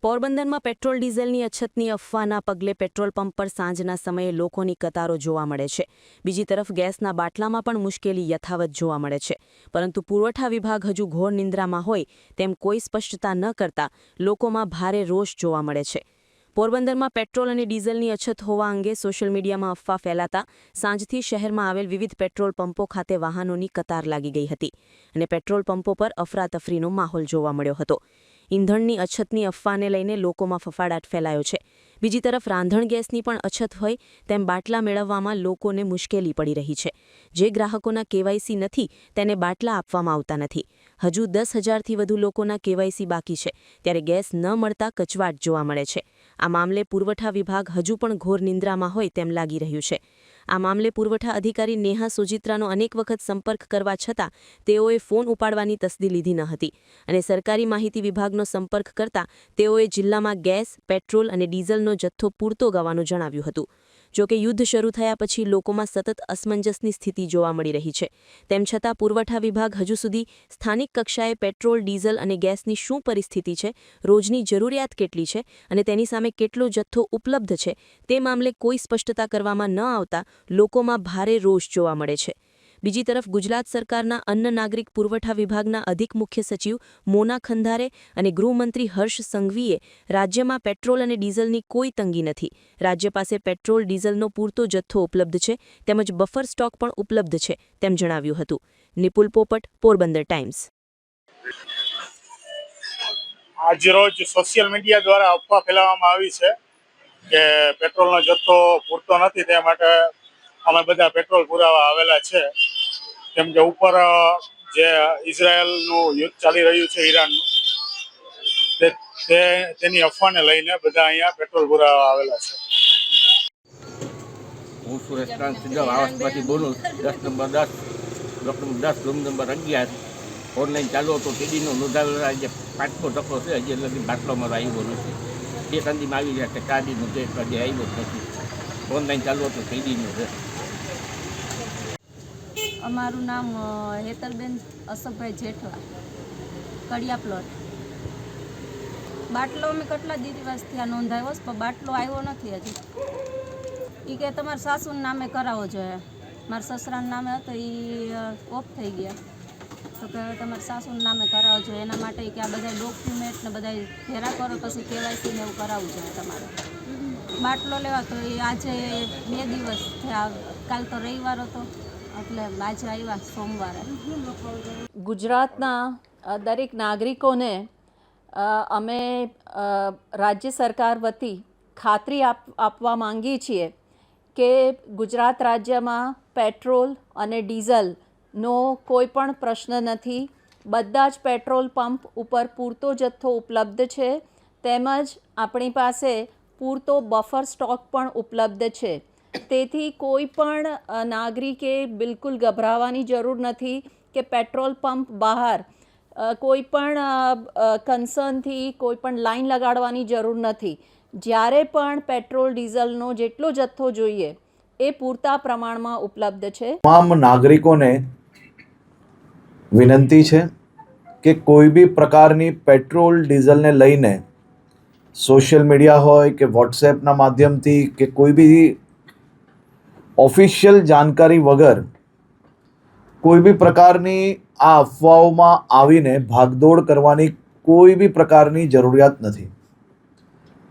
પોરબંદરમાં પેટ્રોલ ડીઝલની અછતની અફવાના પગલે પેટ્રોલ પંપ પર સાંજના સમયે લોકોની કતારો જોવા મળે છે। બીજી તરફ ગેસના બાટલામાં પણ મુશ્કેલી યથાવત જોવા મળે છે, પરંતુ પુરવઠા વિભાગ હજુ ઘોર નિંદ્રામાં હોય તેમ કોઈ સ્પષ્ટતા ન કરતા લોકોમાં ભારે રોષ જોવા મળે છે। પોરબંદરમાં પેટ્રોલ અને ડીઝલની અછત હોવા અંગે સોશિયલ મીડિયામાં અફવા ફેલાતા સાંજથી શહેરમાં આવેલ વિવિધ પેટ્રોલ પંપો ખાતે વાહનોની કતાર લાગી ગઈ હતી અને પેટ્રોલ પંપો પર અફરાતફરીનો માહોલ જોવા મળ્યો હતો। ઈંધણની અછતની અફવાને લઈને લોકોમાં ફફડાટ ફેલાયો છે। બીજી તરફ રાંધણ ગેસની પણ અછત હોય તેમ બાટલા મેળવવામાં લોકોને મુશ્કેલી પડી રહી છે। જે ગ્રાહકોના કેવાયસી નથી તેને બાટલા આપવામાં આવતા નથી। હજુ 10,000થી વધુ લોકોના કેવાયસી બાકી છે, ત્યારે ગેસ ન મળતા કચવાટ જોવા મળે છે। આ મામલે પુરવઠા વિભાગ હજુ પણ ઘોર નિંદ્રામાં હોય તેમ લાગી રહ્યું છે। આ મામલે પુરવઠા અધિકારી નેહા સોજિત્રાનો અનેક વખત સંપર્ક કરવા છતાં તેઓએ ફોન ઉપાડવાની તસ્દી લીધી ન હતી અને સરકારી માહિતી વિભાગનો સંપર્ક કરતા તેઓએ જિલ્લામાં ગેસ, પેટ્રોલ અને ડીઝલનો જથ્થો પૂરતો ગવાનું જણાવ્યું હતું। જોકે યુદ્ધ શરૂ થયા પછી લોકોમાં સતત અસમંજસની સ્થિતિ જોવા મળી રહી છે। તેમ છતાં પુરવઠા વિભાગ હજુ સુધી સ્થાનિક કક્ષાએ પેટ્રોલ, ડીઝલ અને ગેસની શું પરિસ્થિતિ છે, રોજની જરૂરિયાત કેટલી છે અને તેની સામે કેટલો જથ્થો ઉપલબ્ધ છે તે મામલે કોઈ સ્પષ્ટતા કરવામાં ન આવતા લોકોમાં ભારે રોષ જોવા મળે છે। બીજી તરફ ગુજરાત સરકારના અન્ન નાગરિક પુરવઠા વિભાગના અધિક મુખ્ય સચિવ મોના ખંધારે અને ગૃહમંત્રી હર્ષ સંઘવીએ રાજ્યમાં પેટ્રોલ અને ડીઝલની કોઈ તંગી નથી, રાજ્ય પાસે પેટ્રોલ, ડીઝલનો પૂરતો જથ્થો ઉપલબ્ધ છે તેમજ બફર સ્ટોક પણ ઉપલબ્ધ છે તેમ જણાવ્યું હતું। નિપુલ પોપટ, પોરબંદર ટાઈમ્સ। આજરોજ સોશિયલ મીડિયા દ્વારા અફવા ફેલાવવામાં આવી છે કે પેટ્રોલનો જથ્થો પૂરતો નથી, તે માટે અમે બધા પેટ્રોલ પુરાવા આવેલા છે। કેમ કે ઉપર જે ઇઝરાયલનું યુદ્ધ ચાલી રહ્યું છે, ઈરાનનું, તેની અફવાને લઈને બધા અહીંયા પેટ્રોલ પુરાવા આવેલા છે। હું સુરેશ સિદ્ધવ આવાસમાંથી બોલું। 10 number 10, block number 10, room number 11 online ચાલુ હતો। ટીડીનો નોંધાવેલો આજે 5મો ટકો છે, હજી લગી બાટલો મારો આવ્યો નથી। 2 સંદીમાં આવી રહ્યા છે, 4 દીનું છે, હજી આવ્યો જ નથી। ઓનલાઈન ચાલુ હતું, ટીડીનું છે। અમારું નામ હેતલબેન અશોકભાઈ જેઠવા, કડિયા પ્લોટ। બાટલો અમે કેટલા દિવસથી આ નોંધાવ્યો છે, પણ બાટલો આવ્યો નથી હજી। એ કે તમારા સાસુના નામે કરાવવો જોઈએ। મારા સસરાના નામે હતો, એ ઓફ થઈ ગયા, તો કે તમારા સાસુના નામે કરાવવો જોઈએ। એના માટે કે આ બધા ડોક્યુમેન્ટ ને બધા ભેરા કરો, પછી કેવાયસી ને એવું કરાવવું જોઈએ તમારે। બાટલો લેવા તો એ આજે 2 દિવસ થયા, કાલ તો રવિવાર હતો એટલે આજે આવ્યા સોમવારે। ગુજરાતના દરેક નાગરિકોને અમે રાજ્ય સરકાર વતી ખાતરી આપવા માંગીએ છીએ કે ગુજરાત રાજ્યમાં પેટ્રોલ અને ડીઝલનો કોઈ પણ પ્રશ્ન નથી। બધા જ પેટ્રોલ પંપ ઉપર પૂરતો જથ્થો ઉપલબ્ધ છે, તેમજ આપણી પાસે પૂરતો બફર સ્ટોક પણ ઉપલબ્ધ છે। તેથી કોઈ પણ નાગરિકે બિલકુલ ગભરાવાની જરૂર નથી કે પેટ્રોલ પંપ બહાર કોઈ પણ કન્સર્નથી કોઈ પણ લાઈન લગાડવાની જરૂર નથી। જ્યારે પણ પેટ્રોલ, ડીઝલનો જેટલો જથ્થો જોઈએ એ પૂરતા પ્રમાણમાં ઉપલબ્ધ છે। તમામ નાગરિકોને વિનંતી છે કે કોઈ બી પ્રકારની પેટ્રોલ, ડીઝલને લઈને સોશિયલ મીડિયા હોય કે વોટ્સએપના માધ્યમથી કે કોઈ બી ઓફિશિયલ જાણકારી વગર કોઈ બી પ્રકારની આ અફવાઓમાં આવીને ભાગદોડ કરવાની કોઈ બી પ્રકારની જરૂરિયાત નથી।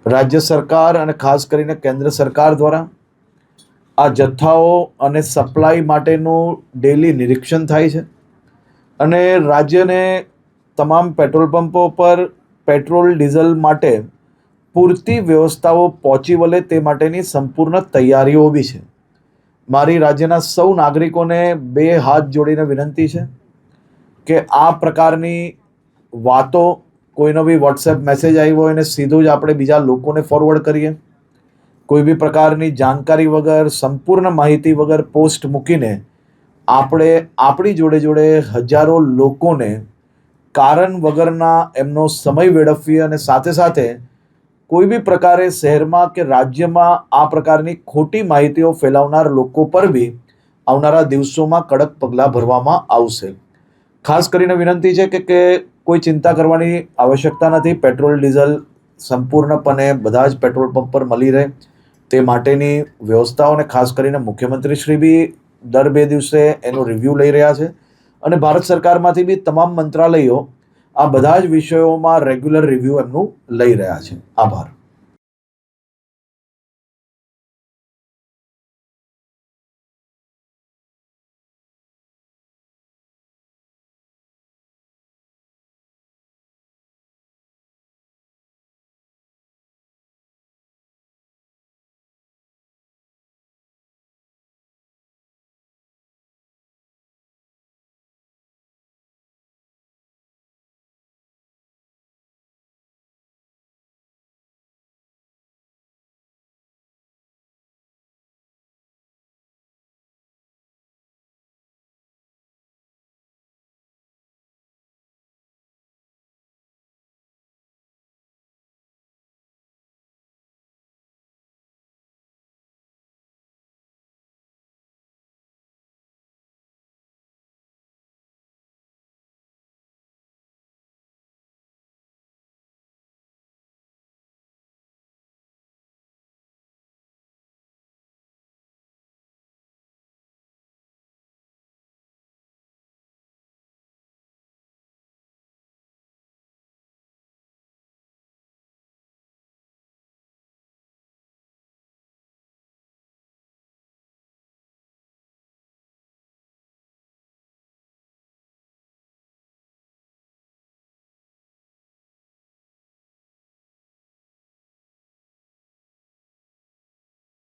રાજ્ય સરકાર અને ખાસ કરીને કેન્દ્ર સરકાર દ્વારા આ જથ્થાઓ અને સપ્લાય માટેનું ડેલી નિરીક્ષણ થાય છે અને રાજ્યને તમામ પેટ્રોલ પંપો પર પેટ્રોલ, ડીઝલ માટે પૂરતી વ્યવસ્થાઓ પહોંચી વળે તે માટેની સંપૂર્ણ તૈયારીઓ બી છે। મારી રાજ્યના સૌ નાગરિકોને 2 હાથ જોડીને વિનંતી છે કે આ પ્રકારની વાતો, કોઈનો બી વોટ્સએપ મેસેજ આવ્યો હોય એને સીધું જ આપણે બીજા લોકોને ફોરવર્ડ કરીએ, કોઈ બી પ્રકારની જાણકારી વગર, સંપૂર્ણ માહિતી વગર પોસ્ટ મૂકીને આપણે આપણી જોડે જોડે હજારો લોકોને કારણ વગરના એમનો સમય વેડફીએ અને સાથે સાથે કોઈ બી પ્રકારે શહેરમાં કે રાજ્યમાં આ પ્રકારની ખોટી માહિતીઓ ફેલાવનાર લોકો પર બી આવનારા દિવસોમાં કડક પગલાં ભરવામાં આવશે। ખાસ કરીને વિનંતી છે કે કોઈ ચિંતા કરવાની આવશ્યકતા નથી। પેટ્રોલ, ડીઝલ સંપૂર્ણપણે બધા જ પેટ્રોલ પંપ પર મળી રહે તે માટેની વ્યવસ્થાઓને ખાસ કરીને મુખ્યમંત્રી શ્રી બી દર 2 દિવસે એનું રિવ્યૂ લઈ રહ્યા છે અને ભારત સરકારમાંથી બી તમામ મંત્રાલયો આ બધા જ વિષયોમાં રેગ્યુલર રિવ્યૂ એમનું લઈ રહ્યા છે. આભાર.